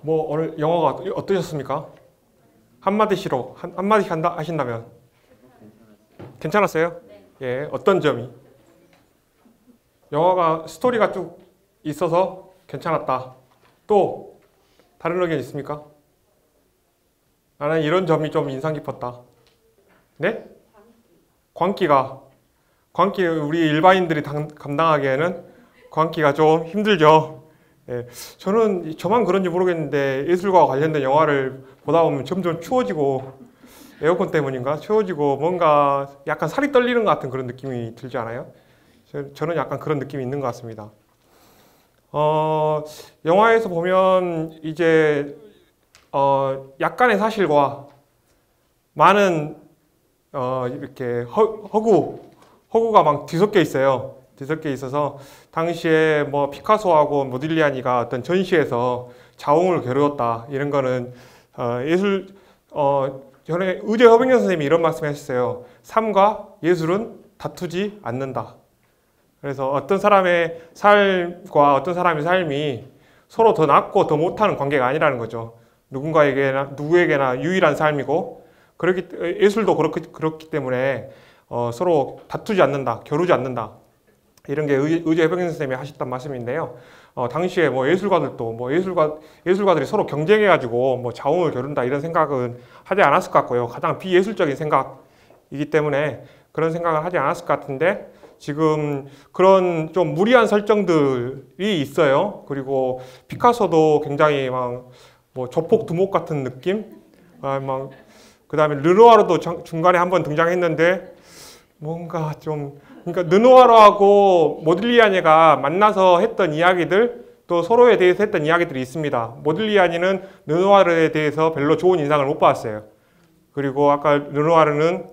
뭐 오늘 영화가 어떠셨습니까? 한마디씩 하신다면 괜찮았어요? 예, 어떤 점이? 영화가 스토리가 쭉 있어서 괜찮았다. 또 다른 의견 있습니까? 나는 이런 점이 좀 인상 깊었다. 네? 광기 우리 일반인들이 감당하기에는 광기가 좀 힘들죠. 예, 저만 그런지 모르겠는데 예술과 관련된 영화를 보다 보면 점점 추워지고 에어컨 때문인가? 추워지고 뭔가 약간 살이 떨리는 것 같은 그런 느낌이 들지 않아요? 저는 약간 그런 느낌이 있는 것 같습니다. 영화에서 보면 이제 약간의 사실과 많은 이렇게 허구가 막 뒤섞여 있어요. 뒤섞여 있어서 당시에 뭐 피카소하고 모딜리아니가 어떤 전시에서 자웅을 겨루었다 이런 거는 전에 의제 허병현 선생님이 이런 말씀하셨어요. 삶과 예술은 다투지 않는다. 그래서 어떤 사람의 삶과 어떤 사람의 삶이 서로 더 낫고 더 못하는 관계가 아니라는 거죠. 누구에게나 유일한 삶이고 예술도 그렇기 때문에 서로 다투지 않는다, 겨루지 않는다. 이런 게 의제 해병현 선생님이 하셨던 말씀인데요. 당시에 뭐 예술가들도 예술가들이 서로 경쟁해가지고 뭐 자웅을 겨룬다 이런 생각은 하지 않았을 것 같고요. 가장 비예술적인 생각이기 때문에 그런 생각을 하지 않았을 것 같은데 지금 그런 좀 무리한 설정들이 있어요. 그리고 피카소도 굉장히 막 뭐 조폭 두목 같은 느낌? 그 다음에 르누아르도 중간에 한번 등장했는데 뭔가 좀 그러니까 르누아르하고 모딜리아니가 만나서 했던 이야기들 또 서로에 대해서 했던 이야기들이 있습니다. 모딜리아니는 르누아르에 대해서 별로 좋은 인상을 못 받았어요. 그리고 아까 르누아르는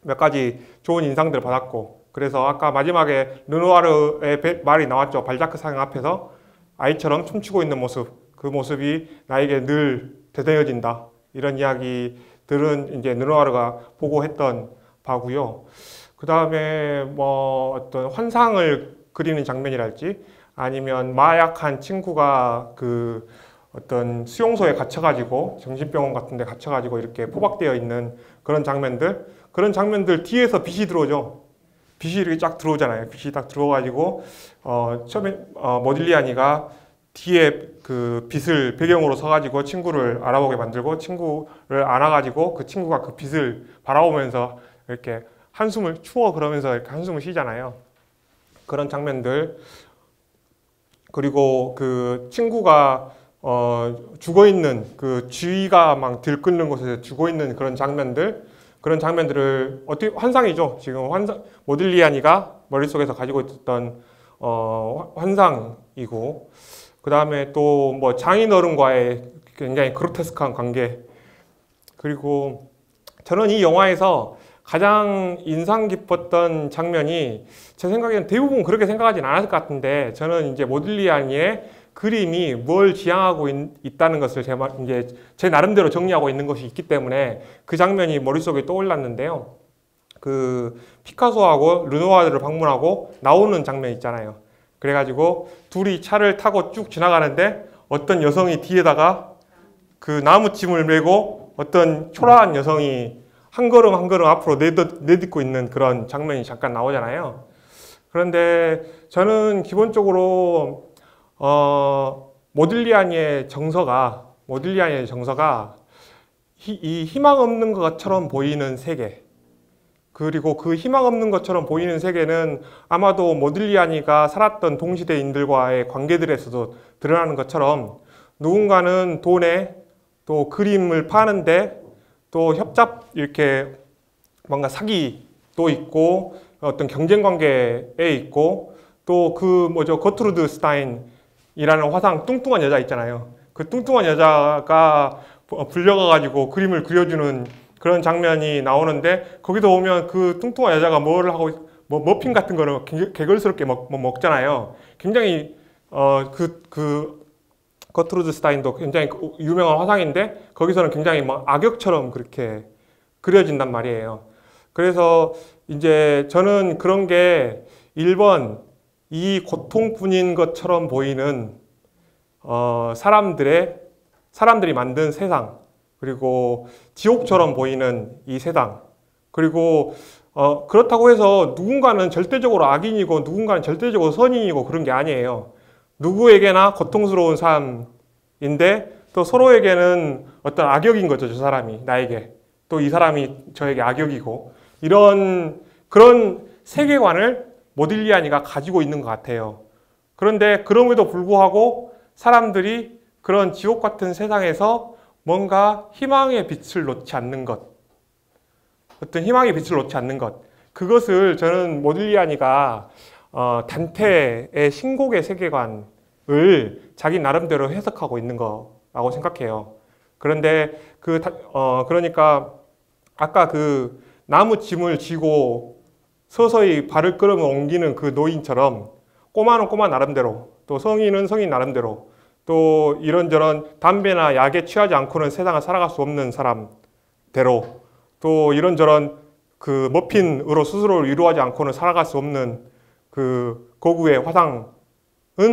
몇 가지 좋은 인상들을 받았고 그래서 아까 마지막에 르누아르의 말이 나왔죠. 발자크 상영 앞에서 아이처럼 춤추고 있는 모습 그 모습이 나에게 늘 되새겨진다. 이런 이야기들은 이제 르누아르가 보고 했던 바고요. 그 다음에 뭐 어떤 환상을 그리는 장면이랄지 아니면 마약한 친구가 그 어떤 수용소에 갇혀가지고 정신병원 같은 데 갇혀가지고 이렇게 포박되어 있는 그런 장면들 뒤에서 빛이 들어오죠. 빛이 이렇게 쫙 들어오잖아요. 빛이 딱 들어와가지고 처음에 모딜리아니가 뒤에 그 빛을 배경으로 서가지고 친구를 알아보게 만들고 친구를 안아가지고 그 친구가 그 빛을 바라보면서 이렇게 한숨을 추워 그러면서 이렇게 한숨을 쉬잖아요. 그런 장면들 그리고 그 친구가 죽어있는 그 쥐가 막 들끓는 곳에서 죽어있는 그런 장면들을 어떻게 환상이죠. 지금 모딜리아니가 머릿속에서 가지고 있었던 환상이고 그 다음에 또 뭐 장인어른과의 굉장히 그로테스크한 관계 그리고 저는 이 영화에서 가장 인상 깊었던 장면이 제 생각에는 대부분 그렇게 생각하진 않았을 것 같은데 저는 이제 모딜리아니의 그림이 뭘 지향하고 있다는 것을 이제 제 나름대로 정리하고 있는 것이 있기 때문에 그 장면이 머릿속에 떠올랐는데요. 그 피카소하고 르누아르를 방문하고 나오는 장면 있잖아요. 그래가지고 둘이 차를 타고 쭉 지나가는데 어떤 여성이 뒤에다가 그 나무찜을 메고 어떤 초라한 여성이 한 걸음 한 걸음 앞으로 내딛고 있는 그런 장면이 잠깐 나오잖아요. 그런데 저는 기본적으로 모딜리아니의 정서가 이 희망 없는 것처럼 보이는 세계 그리고 그 희망 없는 것처럼 보이는 세계는 아마도 모딜리아니가 살았던 동시대인들과의 관계들에서도 드러나는 것처럼 누군가는 돈에 또 그림을 파는데 또 이렇게 뭔가 사기도 있고 어떤 경쟁 관계에 있고 또 거트루드 스타인이라는 화상 뚱뚱한 여자 있잖아요. 그 뚱뚱한 여자가 불려가가지고 그림을 그려주는 그런 장면이 나오는데 거기서 보면 그 뚱뚱한 여자가 뭘 하고 머핀 같은 거를 개걸스럽게 먹잖아요. 굉장히 거트루드 스타인도 굉장히 유명한 화상인데 거기서는 굉장히 막 악역처럼 그렇게 그려진단 말이에요. 그래서 이제 저는 그런 게 1번 이 고통뿐인 것처럼 보이는 사람들의 사람들이 만든 세상, 그리고 지옥처럼 보이는 이 세상, 그리고 그렇다고 해서 누군가는 절대적으로 악인이고 누군가는 절대적으로 선인이고 그런 게 아니에요. 누구에게나 고통스러운 삶인데 또 서로에게는 어떤 악역인 거죠. 저 사람이 나에게, 또 이 사람이 저에게 악역이고, 그런 세계관을 모딜리아니가 가지고 있는 것 같아요. 그런데 그럼에도 불구하고 사람들이 그런 지옥 같은 세상에서 뭔가 희망의 빛을 놓지 않는 것, 어떤 희망의 빛을 놓지 않는 것, 그것을 저는 모딜리아니가 단테의 신곡의 세계관을 자기 나름대로 해석하고 있는 거라고 생각해요. 그런데 그러니까 아까 그 나무 짐을 지고 서서히 발을 끌어 옮기는 그 노인처럼 꼬마는 꼬마 나름대로, 또 성인은 성인 나름대로, 또 이런저런 담배나 약에 취하지 않고는 세상을 살아갈 수 없는 사람대로, 또 이런저런 그 머핀으로 스스로를 위로하지 않고는 살아갈 수 없는 그 거구의 화상은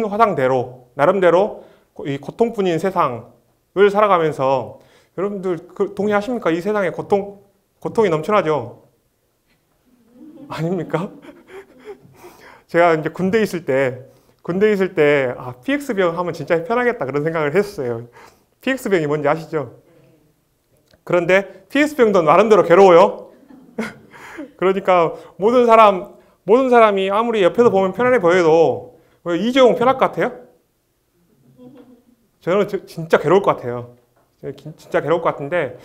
화상대로 나름대로 이 고통뿐인 세상을 살아가면서, 여러분들 동의하십니까? 이 세상에 고통이 넘쳐나죠? 아닙니까? 제가 이제 군대에 있을 때 PX병 하면 진짜 편하겠다 그런 생각을 했어요. PX병이 뭔지 아시죠? 그런데 PX병도 나름대로 괴로워요. 그러니까 모든 사람이 아무리 옆에서 보면 편안해 보여도 이재용 편할 것 같아요? 저는 진짜 괴로울 것 같아요. 진짜 괴로울 것 같은데,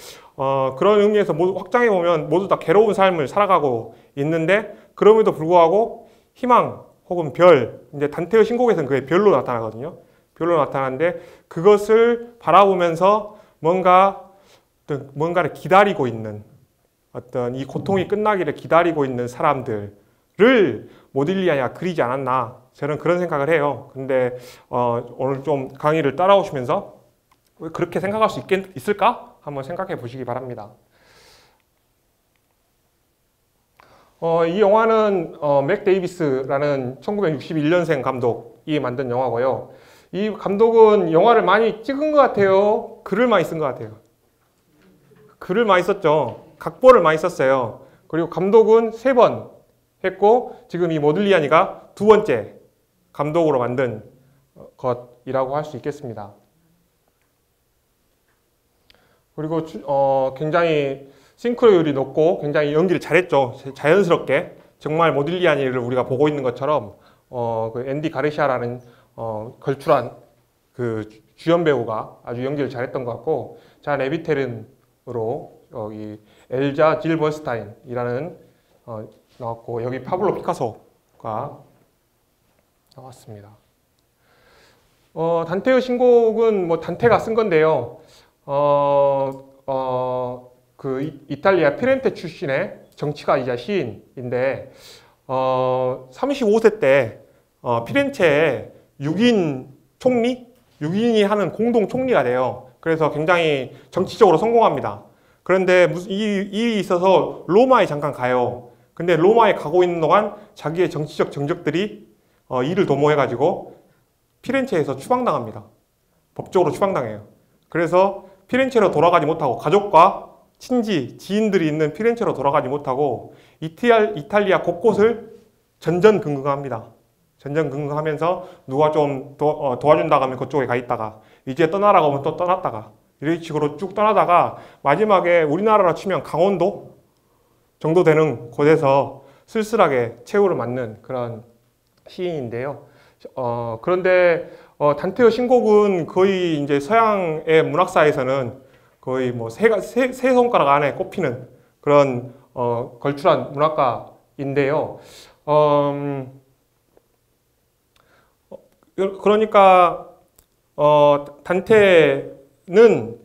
그런 의미에서 모두 확장해 보면 모두 다 괴로운 삶을 살아가고 있는데, 그럼에도 불구하고 희망 혹은 별, 이제 단테의 신곡에서는 그게 별로 나타나거든요. 별로 나타나는데, 그것을 바라보면서 뭔가를 기다리고 있는, 어떤 이 고통이 끝나기를 기다리고 있는 사람들을 모딜리아니가 그리지 않았나, 저는 그런 생각을 해요. 근데 오늘 좀 강의를 따라오시면서 왜 그렇게 생각할 수 있을까? 한번 생각해 보시기 바랍니다. 이 영화는 맥 데이비스라는 1961년생 감독이 만든 영화고요. 이 감독은 영화를 많이 찍은 것 같아요? 글을 많이 쓴 것 같아요? 글을 많이 썼죠. 각본을 많이 썼어요. 그리고 감독은 3번 했고, 지금 이 모딜리아니가 2번째 감독으로 만든 것이라고 할 수 있겠습니다. 그리고 굉장히 싱크로율이 높고 굉장히 연기를 잘했죠. 자연스럽게 정말 모딜리아니를 우리가 보고 있는 것처럼 그 앤디 가르시아라는 걸출한 그 주연 배우가 아주 연기를 잘했던 것 같고, 잔 에비테른으로 여기 엘자 질버스타인이라는 나왔고, 여기 파블로 피카소가 나왔습니다. 단테의 신곡은 뭐 단테가 쓴 건데요. 그 이탈리아 피렌테 출신의 정치가이자 시인인데, 35세 때 피렌체에 6인이 하는 공동 총리가 돼요. 그래서 굉장히 정치적으로 성공합니다. 그런데 무슨 일이 있어서 로마에 잠깐 가요. 근데 로마에 가고 있는 동안 자기의 정치적 정적들이 일을 도모해가지고 피렌체에서 추방당합니다. 법적으로 추방당해요. 그래서 피렌체로 돌아가지 못하고, 가족과 지인들이 있는 피렌체로 돌아가지 못하고 이탈리아 곳곳을 전전긍긍합니다. 전전긍긍하면서 누가 좀 도와준다고 하면 그쪽에 가 있다가, 이제 떠나라고 하면 또 떠났다가, 이런 식으로 쭉 떠나다가 마지막에 우리나라로 치면 강원도 정도 되는 곳에서 쓸쓸하게 최후를 맞는 그런 시인인데요. 그런데 단테의 신곡은 거의 이제 서양의 문학사에서는 거의 뭐 세 손가락 안에 꼽히는 그런 걸출한 문학가인데요. 그러니까 단테는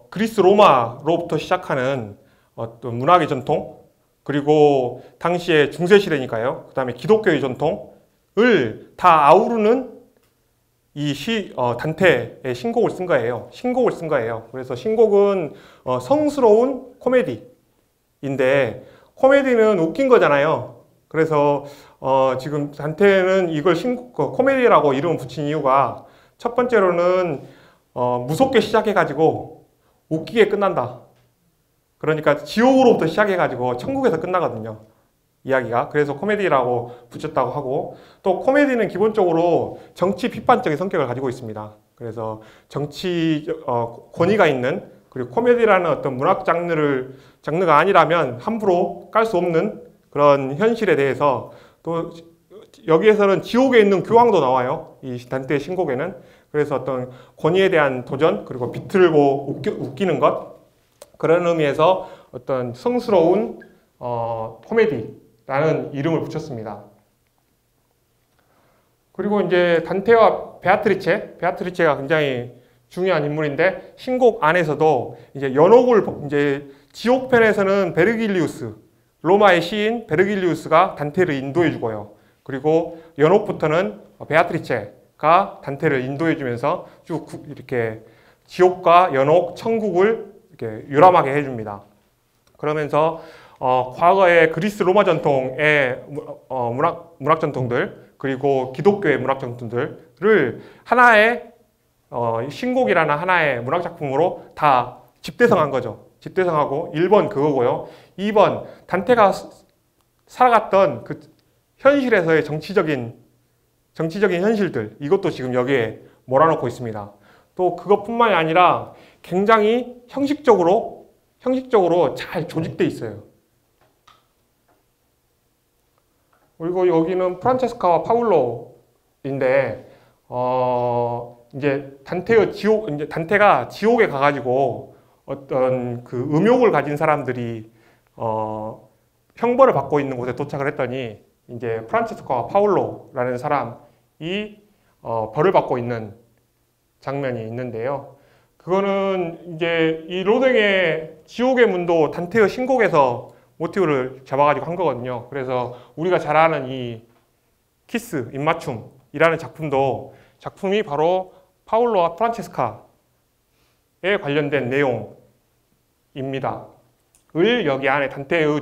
그리스 로마로부터 시작하는 어떤 문학의 전통, 그리고 당시에 중세시대니까요. 그 다음에 기독교의 전통을 다 아우르는 단테의 신곡을 쓴 거예요. 신곡을 쓴 거예요. 그래서 신곡은 성스러운 코미디인데, 코미디는 웃긴 거잖아요. 그래서 지금 단테는 이걸 코미디라고 이름을 붙인 이유가, 첫 번째로는 무섭게 시작해가지고 웃기게 끝난다. 그러니까 지옥으로부터 시작해가지고 천국에서 끝나거든요. 이야기가. 그래서 코미디라고 붙였다고 하고, 또 코미디는 기본적으로 정치 비판적인 성격을 가지고 있습니다. 그래서 정치 권위가 있는, 그리고 코미디라는 어떤 문학 장르가 아니라면 함부로 깔 수 없는 그런 현실에 대해서, 또 여기에서는 지옥에 있는 교황도 나와요. 이 단테의 신곡에는. 그래서 어떤 권위에 대한 도전, 그리고 비틀고 웃기는 것, 그런 의미에서 어떤 성스러운 코미디라는 이름을 붙였습니다. 그리고 이제 단테와 베아트리체가 굉장히 중요한 인물인데, 신곡 안에서도 이제 연옥을, 이제 지옥편에서는 베르길리우스, 로마의 시인 베르길리우스가 단테를 인도해 주고요. 그리고 연옥부터는 베아트리체가 단테를 인도해 주면서 쭉 이렇게 지옥과 연옥, 천국을 이렇게 유람하게 해줍니다. 그러면서 과거의 그리스 로마 전통의 문학 전통들, 그리고 기독교의 문학 전통들을 하나의 신곡이라는 하나의 문학 작품으로 다 집대성한 거죠. 집대성하고 1번 그거고요. 2번 단테가 살아갔던 그 현실에서의 정치적인 현실들, 이것도 지금 여기에 몰아넣고 있습니다. 또 그것뿐만이 아니라 굉장히 형식적으로 잘 조직되어 있어요. 그리고 여기는 프란체스카와 파울로인데, 이제 단테가 지옥에 가가지고 어떤 그 음욕을 가진 사람들이 형벌을 받고 있는 곳에 도착을 했더니, 이제 프란체스카와 파울로라는 사람이 벌을 받고 있는 장면이 있는데요. 그거는 이제 이 로댕의 지옥의 문도 단테의 신곡에서 모티브를 잡아가지고 한 거거든요. 그래서 우리가 잘 아는 이 키스, 입맞춤이라는 작품이 바로 파울로와 프란체스카에 관련된 내용입니다. 을 여기 안에 단테의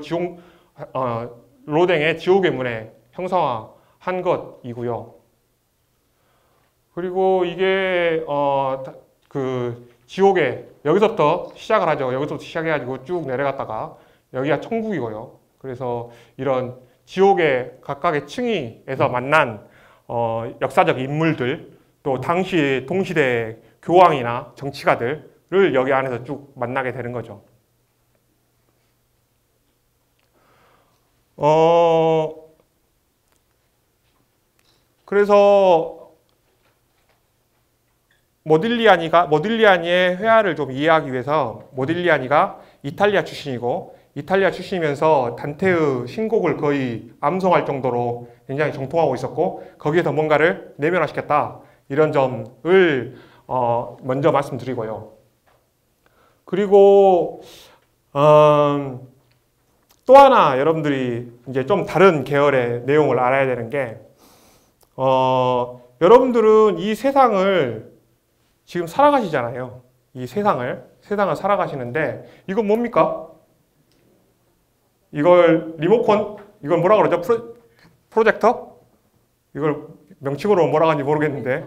로댕의 지옥의 문에 형상화한 것이고요. 그리고 이게 그 지옥에 여기서부터 시작을 하죠. 여기서부터 시작해가지고 쭉 내려갔다가 여기가 천국이고요. 그래서 이런 지옥의 각각의 층위에서 만난 역사적 인물들, 또 당시 동시대 교황이나 정치가들을 여기 안에서 쭉 만나게 되는 거죠. 그래서 모딜리아니의 회화를 좀 이해하기 위해서, 모딜리아니가 이탈리아 출신이면서 단테의 신곡을 거의 암송할 정도로 굉장히 정통하고 있었고, 거기에서 뭔가를 내면화시켰다, 이런 점을 먼저 말씀드리고요. 그리고 또 하나 여러분들이 이제 좀 다른 계열의 내용을 알아야 되는 게, 여러분들은 이 세상을 지금 살아가시잖아요. 이 세상을 살아가시는데, 이건 뭡니까? 이걸 리모컨? 이걸 뭐라 그러죠? 프로젝터? 이걸 명칭으로 뭐라 하는지 모르겠는데,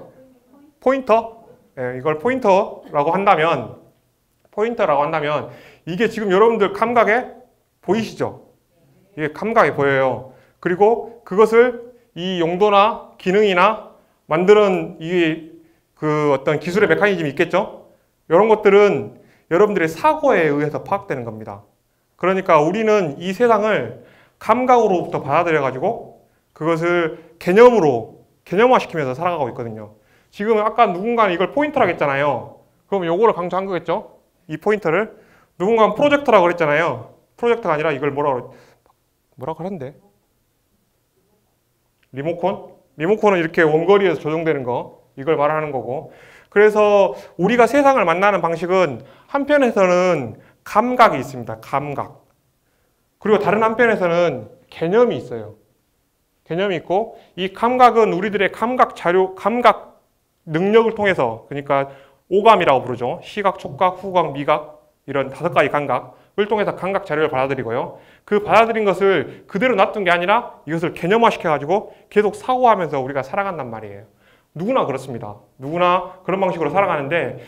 포인터? 네, 이걸 포인터라고 한다면, 이게 지금 여러분들 감각에 보이시죠? 이게 감각에 보여요. 그리고 그것을 이 용도나 기능이나 만드는 그 어떤 기술의 메커니즘이 있겠죠? 이런 것들은 여러분들의 사고에 의해서 파악되는 겁니다. 그러니까 우리는 이 세상을 감각으로부터 받아들여가지고 그것을 개념화시키면서 살아가고 있거든요. 지금 아까 누군가는 이걸 포인터라고 했잖아요. 그럼 요거를 강조한 거겠죠? 이 포인터를. 누군가는 프로젝터라고 그랬잖아요. 프로젝터가 아니라 이걸 뭐라고 하는데? 리모컨은 이렇게 원거리에서 조정되는 거, 이걸 말하는 거고. 그래서 우리가 세상을 만나는 방식은 한편에서는 감각이 있습니다. 감각. 그리고 다른 한편에서는 개념이 있어요. 개념이 있고, 이 감각은 우리들의 감각 능력을 통해서, 그러니까 오감이라고 부르죠. 시각, 촉각, 후각, 미각, 이런 5가지 감각을 통해서 감각 자료를 받아들이고요. 그 받아들인 것을 그대로 놔둔 게 아니라 이것을 개념화시켜가지고 계속 사고하면서 우리가 살아간단 말이에요. 누구나 그렇습니다. 누구나 그런 방식으로 살아가는데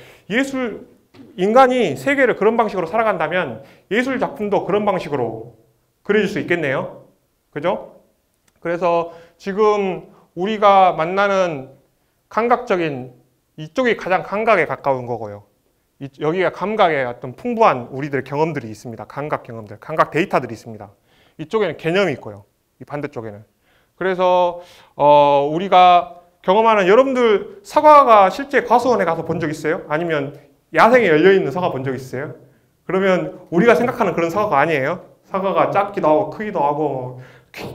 인간이 세계를 그런 방식으로 살아간다면 예술 작품도 그런 방식으로 그려질 수 있겠네요. 그죠? 그래서 지금 우리가 만나는 감각적인 이쪽이 가장 감각에 가까운 거고요. 여기가 감각의 어떤 풍부한 우리들의 경험들이 있습니다. 감각 경험들, 감각 데이터들이 있습니다. 이쪽에는 개념이 있고요. 이 반대쪽에는. 그래서 우리가 경험하는 여러분들 사과가 실제 과수원에 가서 본 적 있어요? 아니면 야생에 열려있는 사과 본 적 있어요? 그러면 우리가 생각하는 그런 사과가 아니에요. 사과가 작기도 하고 크기도 하고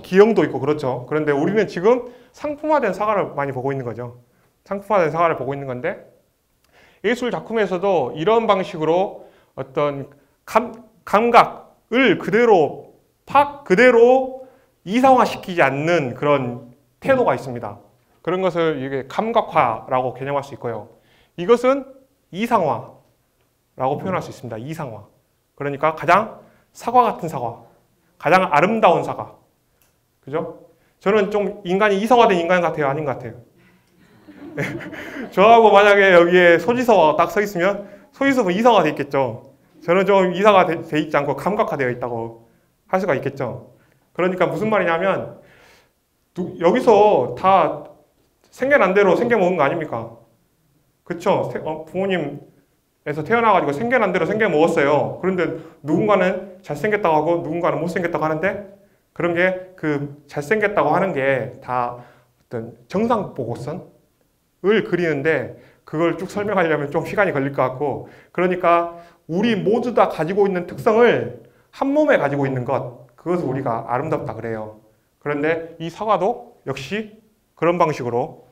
기형도 있고 그렇죠. 그런데 우리는 지금 상품화된 사과를 많이 보고 있는 거죠. 상품화된 사과를 보고 있는 건데 예술 작품에서도 이런 방식으로 어떤 감각을 그대로 이상화시키지 않는 그런 태도가 있습니다. 그런 것을 이게 감각화라고 개념할 수 있고요. 이것은 이상화라고 표현할 수 있습니다. 이상화. 그러니까 가장 사과 같은 사과, 가장 아름다운 사과. 그죠? 저는 좀 인간이 이성화된 인간 같아요? 아닌 것 같아요? 저하고 만약에 여기에 소지서가 딱 서 있으면 소지서는 이성화되어 있겠죠. 저는 좀 이성화되어 있지 않고 감각화되어 있다고 할 수가 있겠죠. 그러니까 무슨 말이냐면 여기서 다 생겨난 대로 생겨먹은 거 아닙니까? 그쵸? 부모님에서 태어나가지고 생겨난 대로 생겨먹었어요. 그런데 누군가는 잘생겼다고 하고 누군가는 못생겼다고 하는데 그런 게 그 잘생겼다고 하는 게 다 어떤 정상보고선을 그리는데 그걸 쭉 설명하려면 좀 시간이 걸릴 것 같고 그러니까 우리 모두 다 가지고 있는 특성을 한 몸에 가지고 있는 그것을 우리가 아름답다 그래요. 그런데 이 사과도 역시 그런 방식으로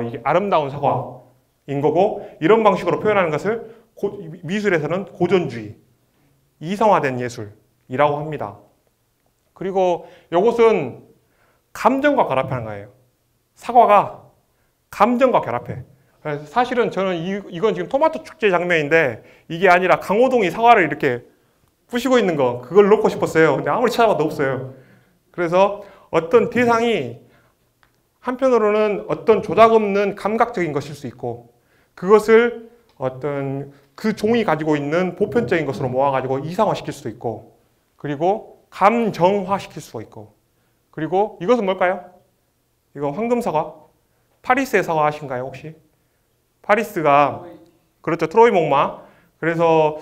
이게 아름다운 사과인 거고 이런 방식으로 표현하는 것을 미술에서는 고전주의, 이성화된 예술이라고 합니다. 그리고 이것은 감정과 결합하는 거예요. 사과가 감정과 결합해. 그래서 사실은 저는 이건 지금 토마토 축제 장면인데 이게 아니라 강호동이 사과를 이렇게 부시고 있는 거 그걸 넣고 싶었어요. 근데 아무리 찾아봐도 없어요. 그래서 어떤 대상이 한편으로는 어떤 조작 없는 감각적인 것일 수 있고 그것을 어떤 그 종이 가지고 있는 보편적인 것으로 모아가지고 이상화시킬 수도 있고 그리고 감정화시킬 수가 있고 그리고 이것은 뭘까요? 이거 황금사과? 파리스의 사과 아신가요 혹시? 파리스가 그렇죠. 트로이 목마. 그래서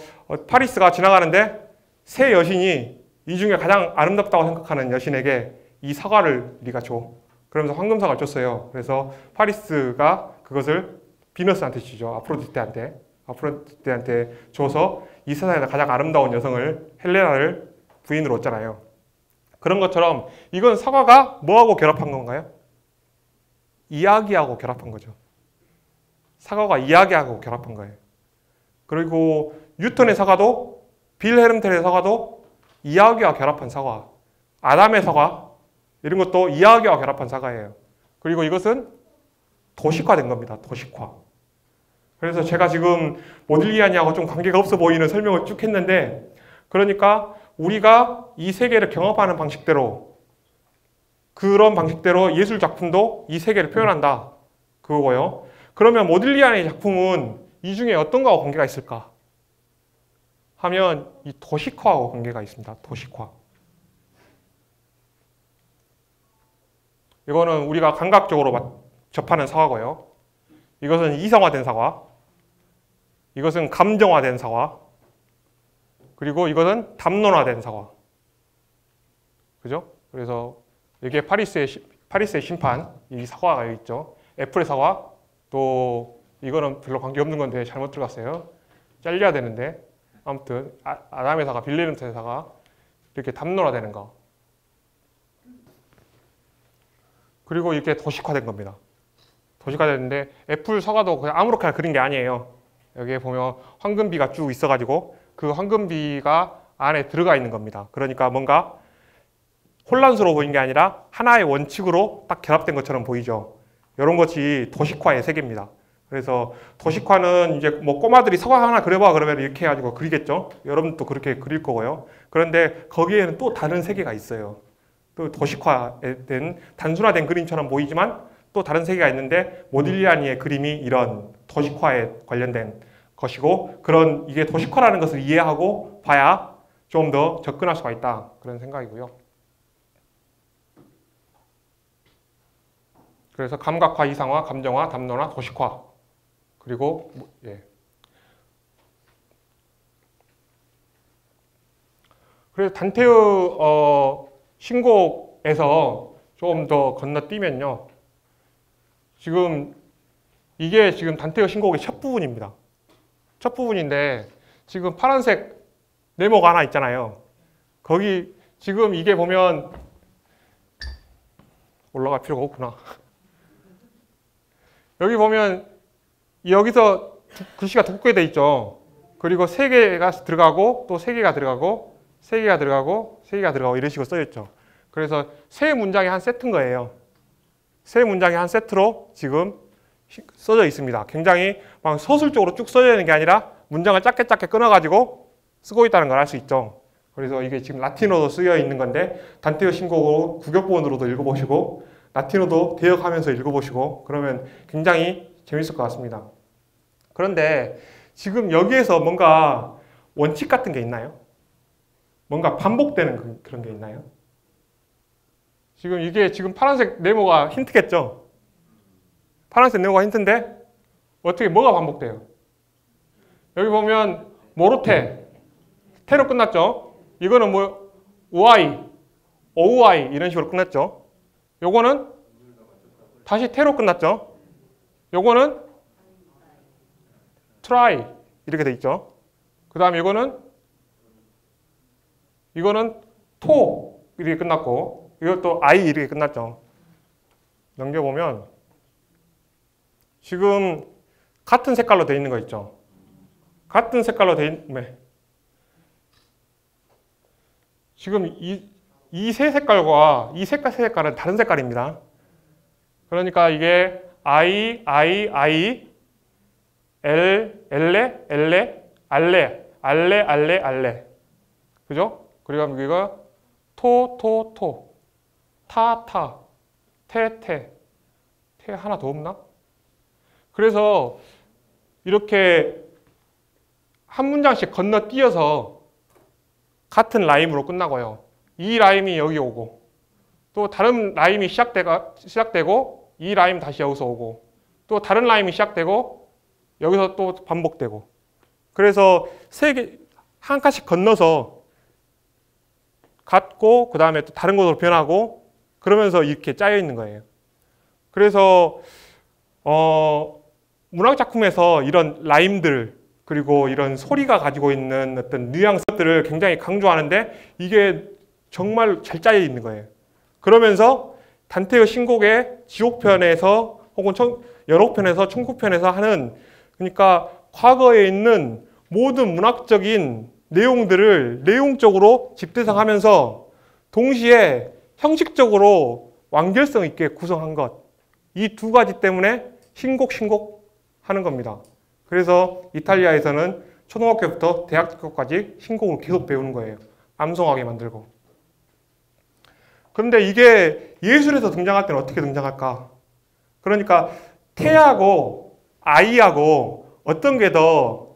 파리스가 지나가는데 새 여신이 이 중에 가장 아름답다고 생각하는 여신에게 이 사과를 네가 줘. 그러면서 황금사과를 줬어요. 그래서 파리스가 그것을 비너스한테 주죠. 아프로디테한테 줘서 이 세상에서 가장 아름다운 여성을 헬레나를 부인으로 얻잖아요. 그런 것처럼 이건 사과가 뭐하고 결합한 건가요? 이야기하고 결합한 거죠. 사과가 이야기하고 결합한 거예요. 그리고 뉴턴의 사과도 빌헬름 텔의 사과도 이야기와 결합한 사과. 아담의 사과 이런 것도 이야기와 결합한 사과예요. 그리고 이것은 도식화된 겁니다. 도식화. 그래서 제가 지금 모딜리아니하고 좀 관계가 없어 보이는 설명을 쭉 했는데 그러니까 우리가 이 세계를 경험하는 방식대로 그런 방식대로 예술 작품도 이 세계를 표현한다. 그거고요. 그러면 모딜리아니의 작품은 이 중에 어떤 거하고 관계가 있을까? 하면 이 도식화하고 관계가 있습니다. 도식화. 이거는 우리가 감각적으로 접하는 사과고요. 이것은 이성화된 사과. 이것은 감정화된 사과. 그리고 이것은 담론화된 사과. 그죠? 그래서 여기에 파리스의 심판, 이 사과가 여기 있죠. 애플의 사과, 또 이거는 별로 관계없는 건데 잘못 들어갔어요. 잘려야 되는데 아무튼 아담의 사과, 빌레름 텔의 사과 이렇게 담론화되는 거. 그리고 이렇게 도식화된 겁니다. 도식화됐는데 애플 사과도 그냥 아무렇게나 그린 게 아니에요. 여기에 보면 황금비가 쭉 있어가지고 그 황금비가 안에 들어가 있는 겁니다. 그러니까 뭔가 혼란스러워 보이는 게 아니라 하나의 원칙으로 딱 결합된 것처럼 보이죠. 이런 것이 도식화의 세계입니다. 그래서 도식화는 이제 뭐 꼬마들이 사과 하나 그려봐 그러면 이렇게 해가지고 그리겠죠. 여러분도 그렇게 그릴 거고요. 그런데 거기에는 또 다른 세계가 있어요. 또 도식화된 단순화된 그림처럼 보이지만 또 다른 세계가 있는데 모딜리아니의 그림이 이런 도식화에 관련된 것이고 이게 도식화라는 것을 이해하고 봐야 좀 더 접근할 수가 있다. 그런 생각이고요. 그래서 감각화, 이상화, 감정화, 담론화, 도식화 그리고 그래서 단테의 신곡에서 좀 더 건너뛰면요. 이게 지금 단테의 신곡의 첫 부분입니다. 첫 부분인데 지금 파란색 네모가 하나 있잖아요. 거기 지금 이게 보면 올라갈 필요가 없구나. 여기 보면 여기서 글씨가 두껍게 돼 있죠. 그리고 3개가 들어가고 또 3개가 들어가고 3개가 들어가고 3개가 들어가고 이런 식으로 써 있죠. 그래서 3문장의 한 세트인 거예요. 3문장의 한 세트로 지금 써져 있습니다. 굉장히 막 서술적으로 쭉 써져 있는 게 아니라 문장을 짧게 끊어가지고 쓰고 있다는 걸 알 수 있죠. 그래서 이게 지금 라틴어도 쓰여 있는 건데 단테의 신곡으로 구격본으로도 읽어보시고 라틴어도 대역하면서 읽어보시고 그러면 굉장히 재밌을 것 같습니다. 그런데 지금 여기에서 뭔가 원칙 같은 게 있나요? 뭔가 반복되는 그런 게 있나요? 이게 파란색 네모가 힌트겠죠? 파란색 네모가 힌트인데 뭐가 반복돼요? 여기 보면 모르테, 테로 끝났죠? 이거는 우아이, 오우아이 이런 식으로 끝났죠? 요거는 다시 테로 끝났죠? 요거는 try 이렇게 돼 있죠? 그 다음에 이거는 to 이렇게 끝났고 이것도 I 이렇게 끝났죠? 넘겨보면 지금 같은 색깔로 돼 있는 거 있죠? 같은 색깔로 돼 있는 지금 이 세 색깔과 이 세 색깔은 다른 색깔입니다. 그러니까 이게 I, L, 알레. 그죠? 그리고 여기가 토, 타, 테 하나 더 없나? 그래서 이렇게 한 문장씩 건너뛰어서 같은 라임으로 끝나고요. 이 라임이 여기 오고 또 다른 라임이 시작되고 이 라임 다시 여기서 오고 또 다른 라임이 시작되고 여기서 또 반복되고 그래서 한 칸씩 건너서 같고 그 다음에 또 다른 곳으로 변하고 그러면서 이렇게 짜여 있는 거예요. 그래서 문학 작품에서 이런 라임들 그리고 이런 소리가 가지고 있는 어떤 뉘앙스들을 굉장히 강조하는데 이게 정말 잘 짜여 있는 거예요. 그러면서 단테의 신곡의 지옥편에서 혹은 연옥편에서 천국편에서 하는 그러니까 과거에 있는 모든 문학적인 내용들을 내용적으로 집대성하면서 동시에 형식적으로 완결성 있게 구성한 것. 이 두 가지 때문에 신곡 하는 겁니다. 그래서 이탈리아에서는 초등학교부터 대학교까지 신곡을 계속 배우는 거예요. 암송하게 만들고. 그런데 이게 예술에서 등장할 때는 어떻게 등장할까? 그러니까 태하고 아이하고 어떤 게 더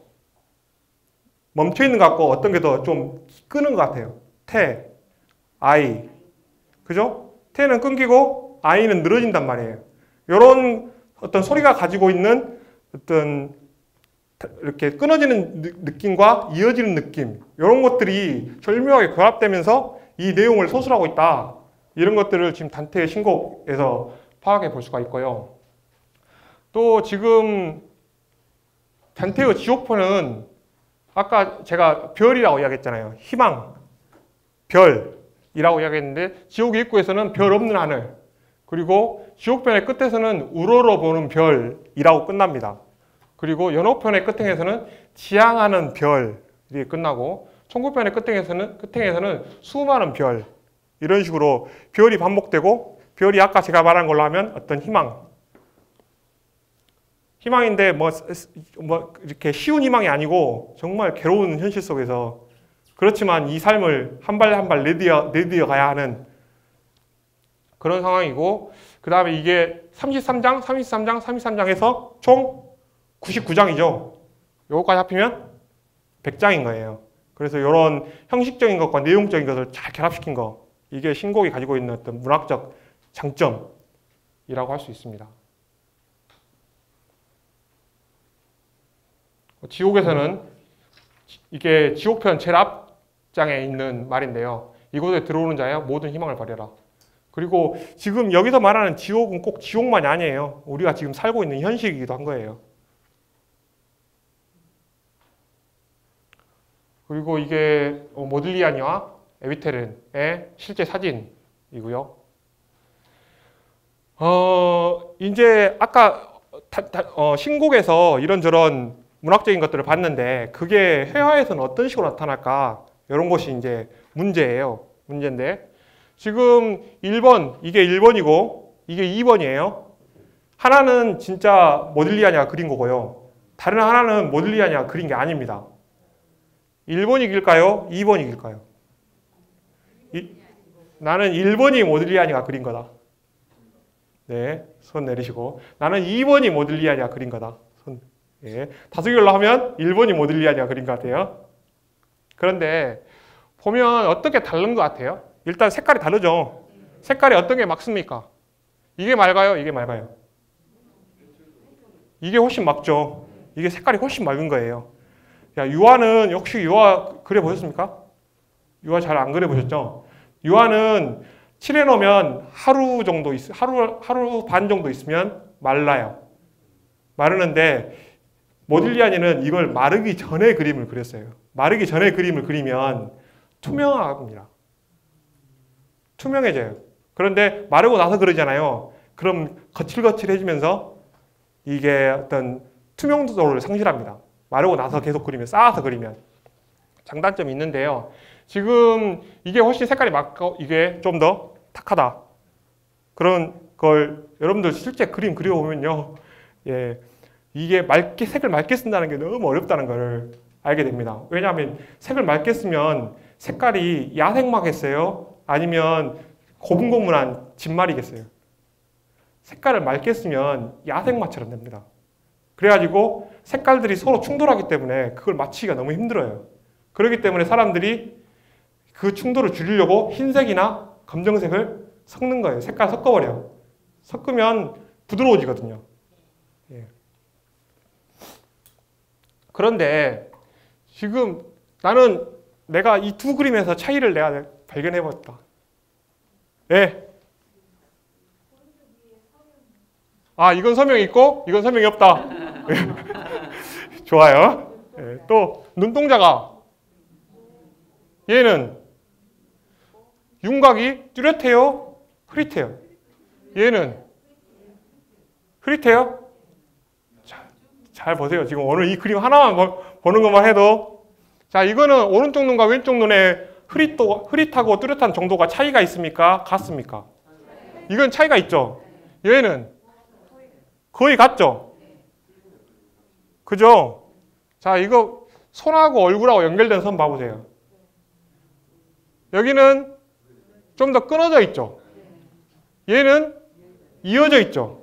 멈춰있는 것 같고 어떤 게 더 좀 끄는 것 같아요. 태, 아이. 그죠? 태는 끊기고 아이는 늘어진단 말이에요. 이런 어떤 소리가 가지고 있는 어떤 이렇게 끊어지는 느낌과 이어지는 느낌 이런 것들이 절묘하게 결합되면서 이 내용을 서술하고 있다. 이런 것들을 지금 단테의 신곡에서 파악해 볼 수가 있고요. 또 지금 단테의 지옥편은 아까 제가 별이라고 이야기했잖아요. 희망, 별이라고 이야기했는데 지옥의 입구에서는 별 없는 하늘 그리고 지옥편의 끝에서는 우러러보는 별이라고 끝납니다. 그리고 연옥편의 끝행에서는 지향하는 별이 끝나고 천국편의 끝행에서는 수많은 별 이런 식으로 별이 반복되고 별이 아까 제가 말한 걸로 하면 어떤 희망인데 뭐 이렇게 쉬운 희망이 아니고 정말 괴로운 현실 속에서 그렇지만 이 삶을 한 발 한 발 내디어 가야 하는 그런 상황이고, 그 다음에 이게 33장, 33장, 33장에서 총 99장이죠. 요거까지 합치면 100장인 거예요. 그래서 이런 형식적인 것과 내용적인 것을 잘 결합시킨 거, 이게 신곡이 가지고 있는 어떤 문학적 장점이라고 할 수 있습니다. 지옥에서는 이게 지옥편 제일 앞장에 있는 말인데요. 이곳에 들어오는 자야 모든 희망을 버려라. 그리고 지금 여기서 말하는 지옥은 꼭 지옥만이 아니에요. 우리가 지금 살고 있는 현실이기도 한 거예요. 그리고 이게 모딜리아니와 에비테른의 실제 사진이고요. 이제 아까 신곡에서 이런저런 문학적인 것들을 봤는데 그게 회화에서는 어떤 식으로 나타날까? 이런 것이 이제 문제예요. 문제인데 지금 1번, 이게 1번이고 이게 2번이에요. 하나는 진짜 모딜리아니가 그린 거고요. 다른 하나는 모딜리아니가 그린 게 아닙니다. 1번이 길까요? 2번이 길까요? 나는 1번이 모딜리아니가 그린 거다. 네, 손 내리시고. 나는 2번이 모딜리아니가 그린 거다. 손. 예, 다수결로 하면 1번이 모딜리아니가 그린 것 같아요. 그런데 보면 어떻게 다른 것 같아요? 일단 색깔이 다르죠. 색깔이 어떤 게 맑습니까? 이게 맑아요? 이게 맑아요? 이게 훨씬 맑죠. 이게 색깔이 훨씬 맑은 거예요. 야, 유화는 역시 유화 그려보셨습니까? 유화 잘 안 그려보셨죠? 유화는 칠해놓으면 하루 반 정도 있으면 말라요. 마르는데 모딜리아니는 이걸 마르기 전에 그림을 그렸어요. 마르기 전에 그림을 그리면 투명합니다. 투명해져요. 그런데 마르고 나서 그러잖아요. 그럼 거칠거칠해지면서 이게 어떤 투명도를 상실합니다. 마르고 나서 계속 그리면, 쌓아서 그리면. 장단점이 있는데요. 지금 이게 훨씬 색깔이 맑고 이게 좀 더 탁하다. 그런 걸 여러분들 실제 그림 그려보면요. 예, 이게 색을 맑게 쓴다는 게 너무 어렵다는 걸 알게 됩니다. 왜냐하면 색을 맑게 쓰면 색깔이 야생마겠어요? 아니면 고분고분한 진말이겠어요? 색깔을 맑게 쓰면 야생마처럼 됩니다. 그래가지고 색깔들이 서로 충돌하기 때문에 그걸 맞추기가 너무 힘들어요. 그렇기 때문에 사람들이 그 충돌을 줄이려고 흰색이나 검정색을 섞는 거예요. 색깔 섞어버려요. 섞으면 부드러워지거든요. 예. 그런데 지금 나는 내가 이 두 그림에서 차이를 내가 발견해봤다. 예. 아, 이건 서명이 있고 이건 서명이 없다. 좋아요. 예. 또 눈동자가 얘는 윤곽이 뚜렷해요? 흐릿해요? 얘는 흐릿해요? 잘 보세요. 지금 오늘 이 그림 하나만 보는 것만 해도 자, 이거는 오른쪽 눈과 왼쪽 눈의 흐릿하고 뚜렷한 정도가 차이가 있습니까? 같습니까? 이건 차이가 있죠. 얘는 거의 같죠? 그죠? 자, 이거 손하고 얼굴하고 연결된 선 봐보세요. 여기는 좀 더 끊어져 있죠. 얘는 이어져 있죠.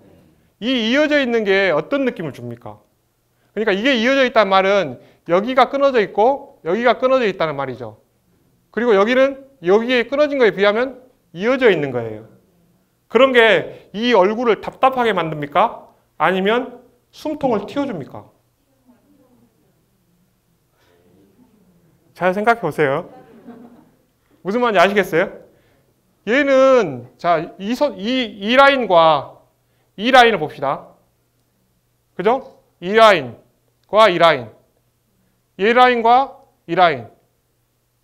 이 이어져 있는 게 어떤 느낌을 줍니까? 그러니까 이게 이어져 있다는 말은 여기가 끊어져 있고 여기가 끊어져 있다는 말이죠. 그리고 여기는 여기에 끊어진 거에 비하면 이어져 있는 거예요. 그런 게 이 얼굴을 답답하게 만듭니까? 아니면 숨통을 틔워줍니까? 잘 생각해 보세요. 무슨 말인지 아시겠어요? 얘는 자, 이 라인과 이 라인을 봅시다. 그죠? 이 라인과 이 라인. 이 라인과 이 라인.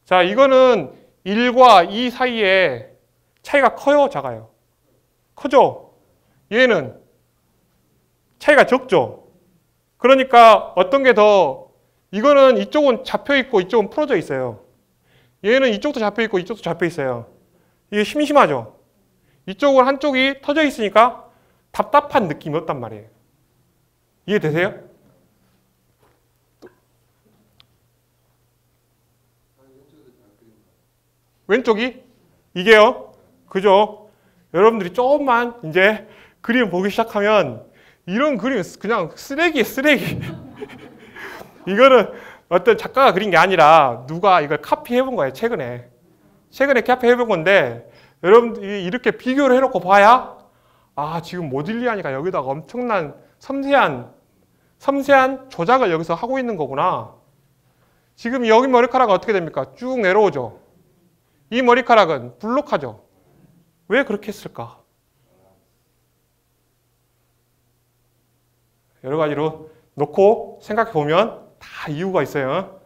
자, 이거는 1과 2 사이에 차이가 커요, 작아요? 크죠? 얘는 차이가 적죠? 그러니까 어떤 게 더, 이거는 이쪽은 잡혀있고 이쪽은 풀어져 있어요. 얘는 이쪽도 잡혀있고 이쪽도 잡혀있어요. 이게 심심하죠? 이쪽은 한쪽이 터져 있으니까 답답한 느낌이 없단 말이에요. 이해되세요? 왼쪽이? 이게요? 그죠? 여러분들이 조금만 이제 그림 보기 시작하면 이런 그림 그냥 쓰레기예요, 쓰레기. 이거는 어떤 작가가 그린 게 아니라 누가 이걸 카피해 본 거예요, 최근에. 최근에 카피해 본 건데 여러분들이 이렇게 비교를 해놓고 봐야 아, 지금 모딜리아니가 여기다가 엄청난 섬세한 조작을 여기서 하고 있는 거구나. 지금 여기 머리카락은 어떻게 됩니까? 쭉 내려오죠. 이 머리카락은 불룩하죠. 왜 그렇게 했을까? 여러 가지로 놓고 생각해 보면 다 이유가 있어요.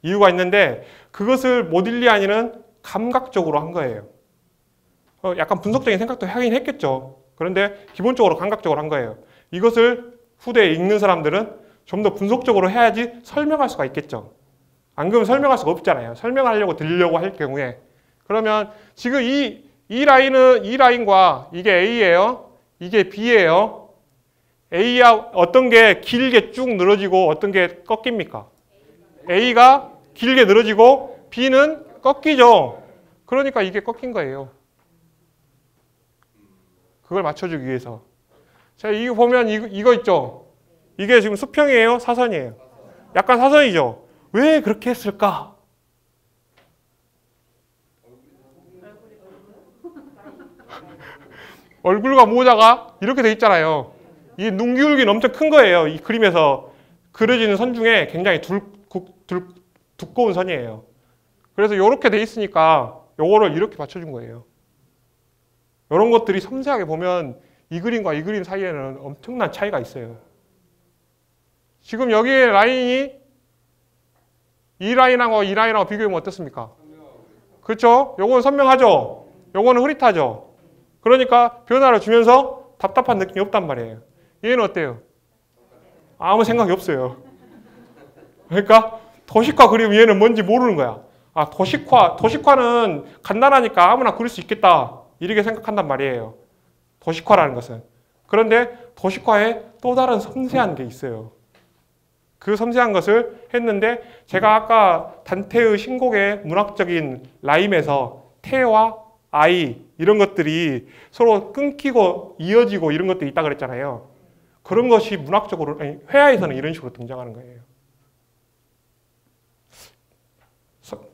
이유가 있는데 그것을 모딜리아니는 감각적으로 한 거예요. 약간 분석적인 생각도 하긴 했겠죠. 그런데 기본적으로 감각적으로 한 거예요. 이것을 후대에 읽는 사람들은 좀 더 분석적으로 해야지 설명할 수가 있겠죠. 안 그러면 설명할 수가 없잖아요. 설명하려고 들으려고 할 경우에. 그러면 지금 이 라인과 이게 A예요. 이게 B예요. A야 어떤 게 길게 쭉 늘어지고 어떤 게 꺾입니까? A가 길게 늘어지고 B는 꺾이죠. 그러니까 이게 꺾인 거예요. 그걸 맞춰주기 위해서. 자, 이거 보면 이거 있죠? 이게 지금 수평이에요? 사선이에요? 약간 사선이죠? 왜 그렇게 했을까? 얼굴과 모자가 이렇게 돼 있잖아요. 이 눈 기울기는 엄청 큰 거예요. 이 그림에서 그려지는 선 중에 굉장히 두꺼운 선이에요. 그래서 이렇게 돼 있으니까 요거를 이렇게 맞춰준 거예요. 이런 것들이 섬세하게 보면 이 그림과 이 그림 사이에는 엄청난 차이가 있어요. 지금 여기에 라인이 이 라인하고 비교해보면 어떻습니까? 그렇죠? 요거는 선명하죠? 요거는 흐릿하죠? 그러니까 변화를 주면서 답답한 느낌이 없단 말이에요. 얘는 어때요? 아무 생각이 없어요. 그러니까 도식화 그리면 얘는 뭔지 모르는 거야. 아, 도식화는 간단하니까 아무나 그릴 수 있겠다. 이렇게 생각한단 말이에요. 도식화라는 것은. 그런데 도식화에 또 다른 섬세한 게 있어요. 그 섬세한 것을 했는데 제가 아까 단테의 신곡의 문학적인 라임에서 태와 아이 이런 것들이 서로 끊기고 이어지고 이런 것도 있다 그랬잖아요. 그런 것이 문학적으로 회화에서는 이런 식으로 등장하는 거예요.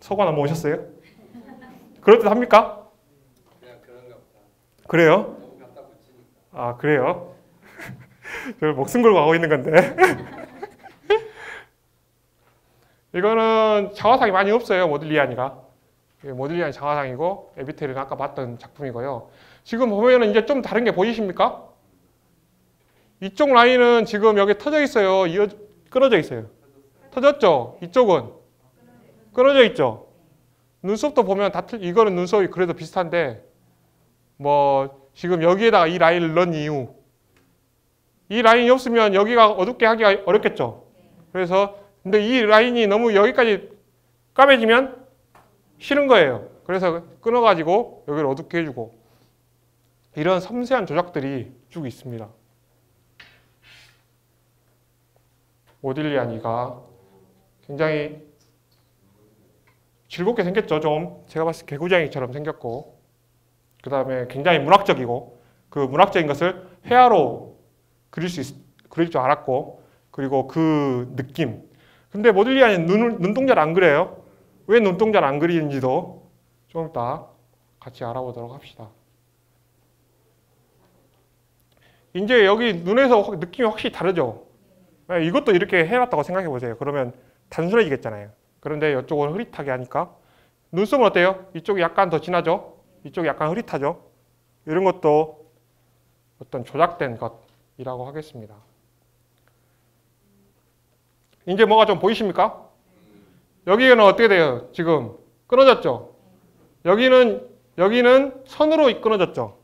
서관 한번 오셨어요? 그럴 듯 합니까? 그냥 그런가 보다. 그래요? 너무 갖다 붙이니까. 아, 그래요? 저 목숨 걸고 하고 있는 건데. 이거는 자화상이 많이 없어요, 모딜리아니가. 모딜리아니 자화상이고 에비테리는 아까 봤던 작품이고요. 지금 보면은 이제 좀 다른 게 보이십니까? 이쪽 라인은 지금 여기 터져 있어요. 끊어져 있어요. 터졌죠? 이쪽은 끊어져 있죠? 눈썹도 보면 이거는 눈썹이 그래도 비슷한데 뭐 지금 여기에다가 이 라인을 넣은 이유, 이 라인이 없으면 여기가 어둡게 하기가 어렵겠죠? 그래서 근데 이 라인이 너무 여기까지 까매지면 싫은 거예요. 그래서 끊어가지고 여기를 어둡게 해주고 이런 섬세한 조작들이 쭉 있습니다. 모딜리아니가 굉장히 즐겁게 생겼죠. 좀 제가 봤을 때 개구쟁이처럼 생겼고 그 다음에 굉장히 문학적이고 그 문학적인 것을 회화로 그릴 줄 알았고 그리고 그 느낌. 근데 모딜리아니는 눈동자를 안 그려요. 왜 눈동자를 안 그리는지도 좀 이따 같이 알아보도록 합시다. 이제 여기 눈에서 느낌이 확실히 다르죠. 이것도 이렇게 해놨다고 생각해 보세요. 그러면 단순해지겠잖아요. 그런데 이쪽은 흐릿하게 하니까 눈썹은 어때요? 이쪽이 약간 더 진하죠? 이쪽이 약간 흐릿하죠? 이런 것도 어떤 조작된 것이라고 하겠습니다. 이제 뭐가 좀 보이십니까? 여기는 어떻게 돼요? 지금 끊어졌죠? 여기는 선으로 끊어졌죠?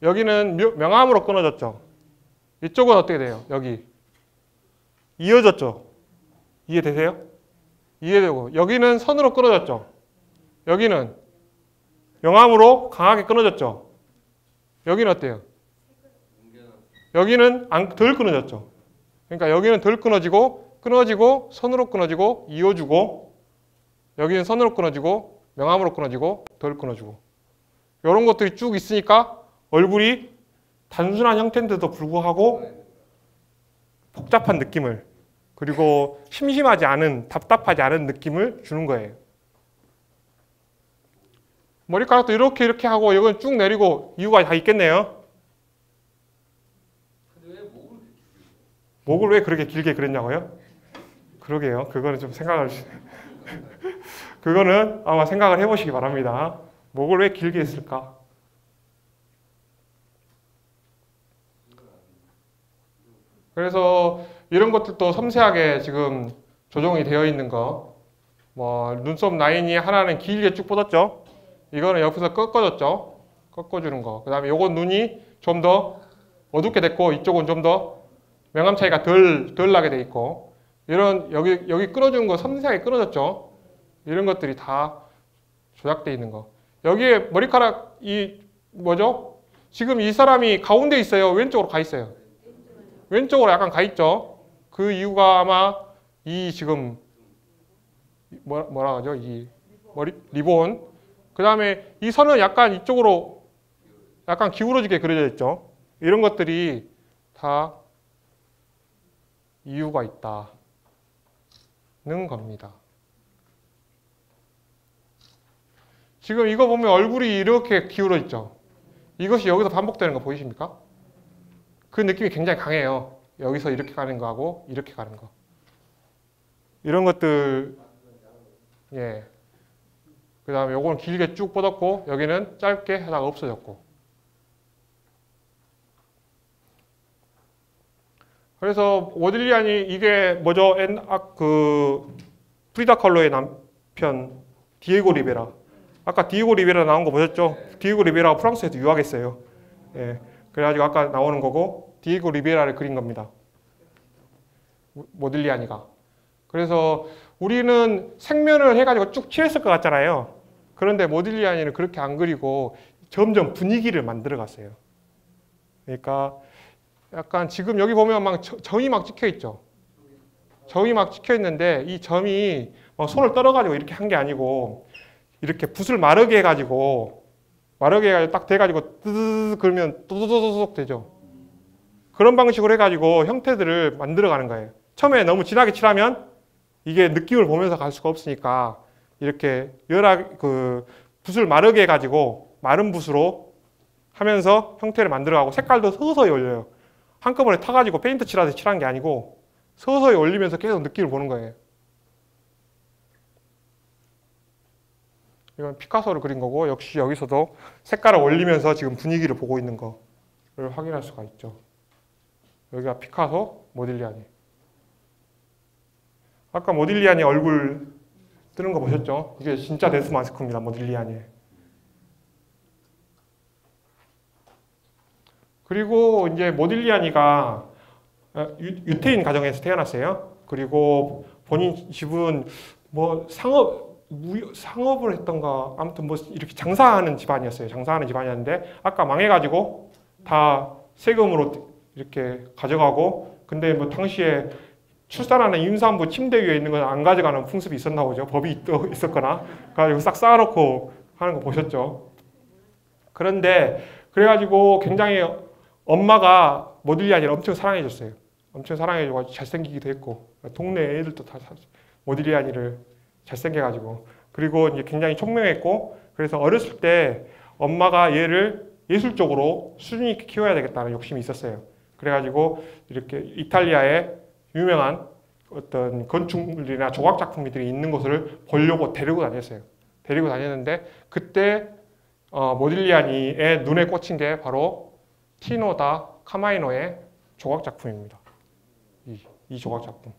여기는 명암으로 끊어졌죠? 이쪽은 어떻게 돼요? 여기 이어졌죠? 이해되세요? 이해되고 여기는 선으로 끊어졌죠? 여기는 명암으로 강하게 끊어졌죠? 여기는 어때요? 여기는 덜 끊어졌죠? 그러니까 여기는 덜 끊어지고 선으로 끊어지고 이어주고 여기는 선으로 끊어지고 명암으로 끊어지고 덜 끊어지고 이런 것들이 쭉 있으니까 얼굴이 단순한 형태인데도 불구하고 복잡한 느낌을, 그리고 심심하지 않은, 답답하지 않은 느낌을 주는 거예요. 머리카락도 이렇게 하고 이건 쭉 내리고 이유가 다 있겠네요. 근데 왜 목을 이렇게 길게? 목을 왜 그렇게 길게 그렸냐고요? 그러게요. 그거는 좀 생각을 그거는 아마 생각을 해보시기 바랍니다. 목을 왜 길게 했을까? 그래서 이런 것들도 섬세하게 지금 조정이 되어 있는 거, 뭐 눈썹 라인이 하나는 길게 쭉 뻗었죠. 이거는 옆에서 꺾어졌죠. 꺾어주는 거. 그 다음에 요건 눈이 좀 더 어둡게 됐고 이쪽은 좀 더 명암 차이가 덜 나게 돼 있고, 이런 여기 끊어주는 거 섬세하게 끊어졌죠. 이런 것들이 다 조작되어 있는 거. 여기에 머리카락이 뭐죠? 지금 이 사람이 가운데 있어요. 왼쪽으로 가 있어요. 왼쪽으로 약간 가 있죠. 그 이유가 아마 이 지금 뭐라 하죠? 이 머리 리본. 그 다음에 이 선은 약간 이쪽으로 약간 기울어지게 그려져 있죠. 이런 것들이 다 이유가 있다는 겁니다. 지금 이거 보면 얼굴이 이렇게 기울어 있죠. 이것이 여기서 반복되는 거 보이십니까? 그 느낌이 굉장히 강해요. 여기서 이렇게 가는 거하고 이렇게 가는 거. 이런 것들, 예. 그 다음에 요거는 길게 쭉 뻗었고 여기는 짧게 하다가 없어졌고. 그래서 모딜리안이 이게 뭐죠? 프리다 칼로의 남편 디에고 리베라. 아까 디에고 리베라 나온 거 보셨죠? 디에고 리베라가 프랑스에서 유학했어요. 예. 그래가지고 아까 나오는 거고 디에고 리베라를 그린 겁니다. 모딜리아니가. 그래서 우리는 색면을 해가지고 쭉 칠했을 것 같잖아요. 그런데 모딜리아니는 그렇게 안 그리고 점점 분위기를 만들어 갔어요. 그러니까 약간 지금 여기 보면 막 점이 막 찍혀 있죠. 점이 막 찍혀 있는데 이 점이 막 손을 떨어가지고 이렇게 한 게 아니고 이렇게 붓을 마르게 해가지고 딱 돼가지고 뜨드드 그러면 또도도도독 되죠. 그런 방식으로 해가지고 형태들을 만들어가는 거예요. 처음에 너무 진하게 칠하면 이게 느낌을 보면서 갈 수가 없으니까 이렇게 붓을 마르게 해가지고 마른 붓으로 하면서 형태를 만들어가고 색깔도 서서히 올려요. 한꺼번에 타가지고 페인트 칠하듯이 칠한 게 아니고 서서히 올리면서 계속 느낌을 보는 거예요. 이건 피카소를 그린 거고 역시 여기서도 색깔을 올리면서 지금 분위기를 보고 있는 거를 확인할 수가 있죠. 여기가 피카소, 모딜리아니. 아까 모딜리아니 얼굴 뜨는 거 보셨죠? 이게 진짜 데스 마스크입니다. 모딜리아니. 그리고 이제 모딜리아니가 유태인 가정에서 태어났어요. 그리고 본인 집은 뭐 상업을 했던가 아무튼 뭐 이렇게 장사하는 집안이었어요. 장사하는 집안이었는데 아까 망해가지고 다 세금으로 이렇게 가져가고, 근데 뭐 당시에 출산하는 임산부 침대 위에 있는 건 안 가져가는 풍습이 있었나 보죠. 법이 있었거나. 그래가지고 싹 쌓아놓고 하는 거 보셨죠. 그런데 그래가지고 굉장히 엄마가 모딜리아니를 엄청 사랑해줬어요. 엄청 사랑해줘가지고 잘생기기도 했고 동네 애들도 다 모딜리아니를 잘생겨가지고, 그리고 이제 굉장히 총명했고, 그래서 어렸을 때 엄마가 얘를 예술적으로 수준 있게 키워야 되겠다는 욕심이 있었어요. 그래가지고 이렇게 이탈리아의 유명한 어떤 건축물이나 조각 작품들이 있는 곳을 보려고 데리고 다녔어요. 데리고 다녔는데 그때 모딜리아니의 눈에 꽂힌 게 바로 티노 다 카마이노의 조각 작품입니다. 이 조각 작품.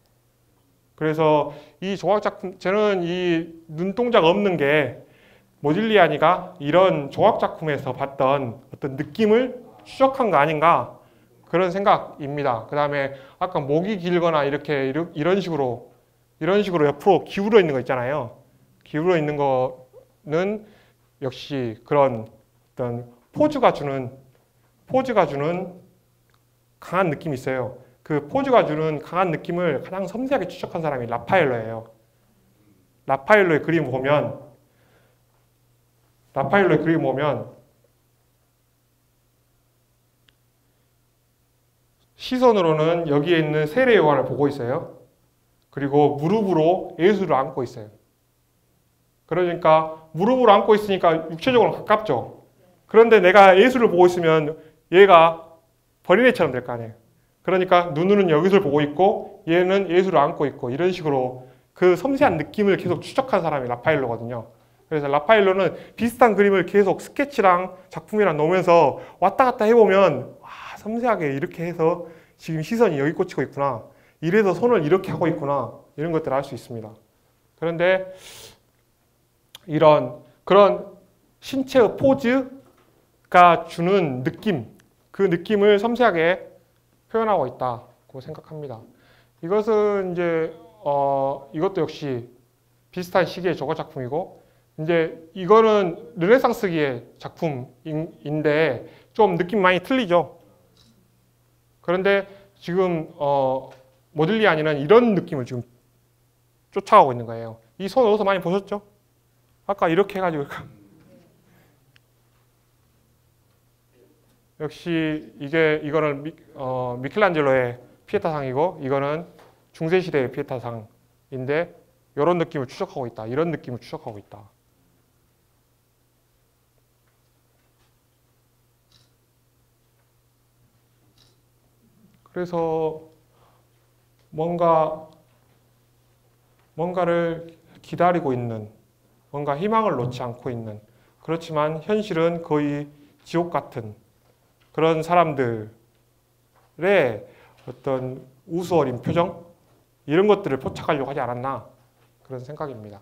그래서 이 조각 작품, 저는 이 눈동자가 없는 게 모딜리아니가 이런 조각 작품에서 봤던 어떤 느낌을 추적한 거 아닌가, 그런 생각입니다. 그 다음에 아까 목이 길거나 이런 식으로 옆으로 기울어 있는 거 있잖아요. 기울어 있는 거는 역시 그런 어떤 포즈가 주는 강한 느낌이 있어요. 그 포즈가 주는 강한 느낌을 가장 섬세하게 추적한 사람이 라파엘로예요. 라파엘로의 그림 보면 시선으로는 여기에 있는 세례 요한을 보고 있어요. 그리고 무릎으로 예수를 안고 있어요. 그러니까 무릎으로 안고 있으니까 육체적으로 가깝죠. 그런데 내가 예수를 보고 있으면 얘가 버린애처럼 될 거 아니에요. 그러니까 눈으로는 여기를 보고 있고 얘는 예수를 안고 있고 이런 식으로 그 섬세한 느낌을 계속 추적한 사람이 라파엘로거든요. 그래서 라파엘로는 비슷한 그림을 계속 스케치랑 작품이랑 놓으면서 왔다 갔다 해보면 와, 섬세하게 이렇게 해서 지금 시선이 여기 꽂히고 있구나. 이래서 손을 이렇게 하고 있구나. 이런 것들을 알 수 있습니다. 그런데 그런 신체의 포즈가 주는 느낌, 그 느낌을 섬세하게 표현하고 있다고 생각합니다. 이것은 이제 이것도 역시 비슷한 시기의 조각 작품이고, 이제 이거는 르네상스기의 작품인데 좀 느낌 많이 틀리죠. 그런데 지금 모딜리아니는 이런 느낌을 지금 쫓아가고 있는 거예요. 이 손 어디서 많이 보셨죠? 아까 이렇게 해가지고 역시 이거는 미켈란젤로의 피에타상이고 이거는 중세시대의 피에타상인데 이런 느낌을 추적하고 있다. 이런 느낌을 추적하고 있다. 그래서 뭔가를 기다리고 있는, 뭔가 희망을 놓지 않고 있는, 그렇지만 현실은 거의 지옥 같은 그런 사람들의 어떤 우스어린 표정, 이런 것들을 포착하려고 하지 않았나 그런 생각입니다.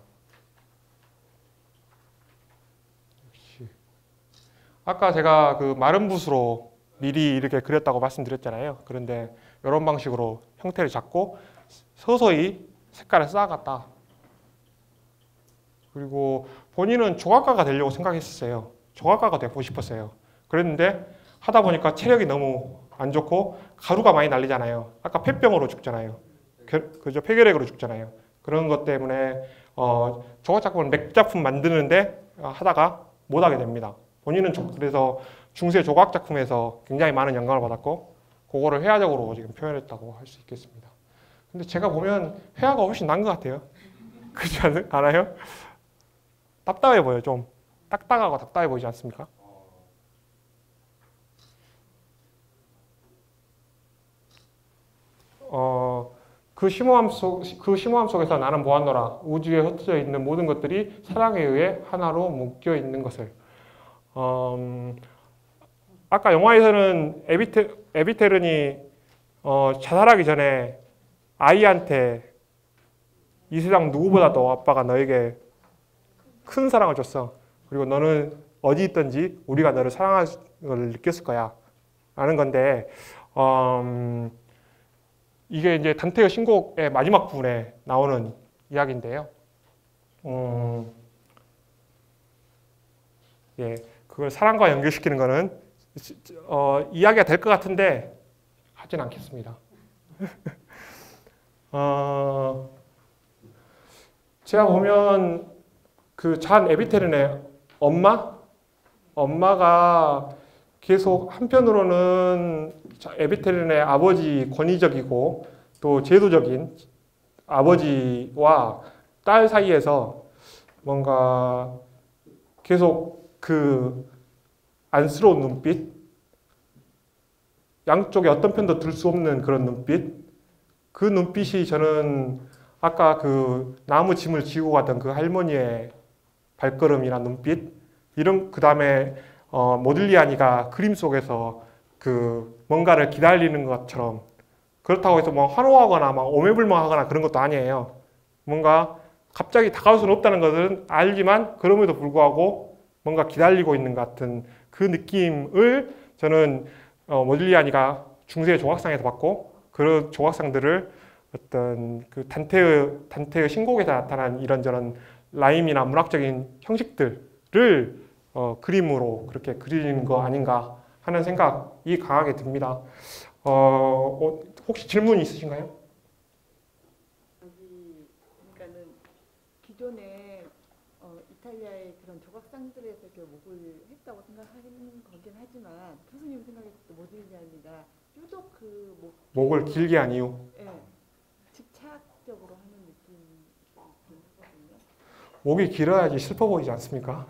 아까 제가 그 마른 붓으로 미리 이렇게 그렸다고 말씀드렸잖아요. 그런데 이런 방식으로 형태를 잡고 서서히 색깔을 쌓아갔다. 그리고 본인은 조각가가 되려고 생각했었어요. 조각가가 되고 싶었어요. 그랬는데 하다 보니까 체력이 너무 안 좋고 가루가 많이 날리잖아요. 아까 폐병으로 죽잖아요. 그죠? 폐결핵으로 죽잖아요. 그런 것 때문에 조각 작품을 맥 작품 만드는데 하다가 못하게 됩니다. 본인은 그래서 중세 조각 작품에서 굉장히 많은 영감을 받았고 그거를 회화적으로 지금 표현했다고 할 수 있겠습니다. 근데 제가 보면 회화가 훨씬 나은 것 같아요. 그렇지 않아요? 답답해 보여요. 좀 딱딱하고 답답해 보이지 않습니까? 그 심오함 속에서 나는 보았노라. 우주에 흩어져 있는 모든 것들이 사랑에 의해 하나로 묶여 있는 것을. 아까 영화에서는 에비테른이 자살하기 전에 아이한테 이 세상 누구보다도 아빠가 너에게 큰 사랑을 줬어. 그리고 너는 어디 있든지 우리가 너를 사랑하는 걸 느꼈을 거야. 라는 건데, 이게 이제 단테의 신곡의 마지막 부분에 나오는 이야기인데요. 예, 그걸 사랑과 연결시키는 거는 이야기가 될 것 같은데 하진 않겠습니다. 제가 보면 그 잔 에비테른의 엄마가 계속 한편으로는 에비테른의 아버지 권위적이고 또 제도적인 아버지와 딸 사이에서 뭔가 계속 그 안쓰러운 눈빛, 양쪽에 어떤 편도 들 수 없는 그런 눈빛, 그 눈빛이 저는 아까 그 나무 짐을 지고 가던 그 할머니의 발걸음이나 눈빛, 그 다음에 모딜리아니가 그림 속에서 그 뭔가를 기다리는 것처럼, 그렇다고 해서 뭐 환호하거나 막 오매불망하거나 그런 것도 아니에요. 뭔가 갑자기 다가올 수는 없다는 것은 알지만 그럼에도 불구하고 뭔가 기다리고 있는 것 같은 그 느낌을 저는 모딜리아니가 중세 조각상에서 받고, 그런 조각상들을 어떤 그 단테의 신곡에서 나타난 이런저런 라임이나 문학적인 형식들을 그림으로 그렇게 그리는 거 아닌가 하는 생각이 강하게 듭니다. 혹시 질문 있으신가요? 그러니까는 기존에 이탈리아의 그런 조각상들에서 이렇게 목을 했다고 생각하는 거긴 하지만 교수님 생각했을 때 모딜리아니가 유독 그 목을 길게 한 이유. 예, 집착적으로 하는 느낌이 있거든요. 목이 길어야지 슬퍼 보이지 않습니까?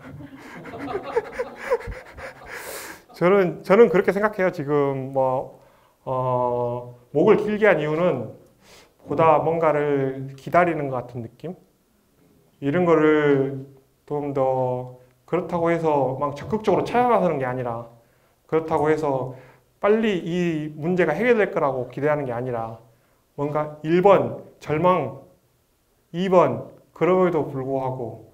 저는 그렇게 생각해요. 지금 목을 길게 한 이유는 보다 뭔가를 기다리는 것 같은 느낌? 이런 거를 좀 더 그렇다고 해서 막 적극적으로 찾아나서는 게 아니라 그렇다고 해서 빨리 이 문제가 해결될 거라고 기대하는 게 아니라 뭔가 1번 절망, 2번 그럼에도 불구하고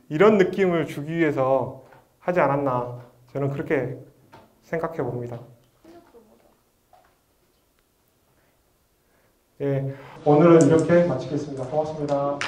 이런 느낌을 주기 위해서 하지 않았나 저는 그렇게 생각해 봅니다. 예, 오늘은 이렇게 마치겠습니다. 고맙습니다.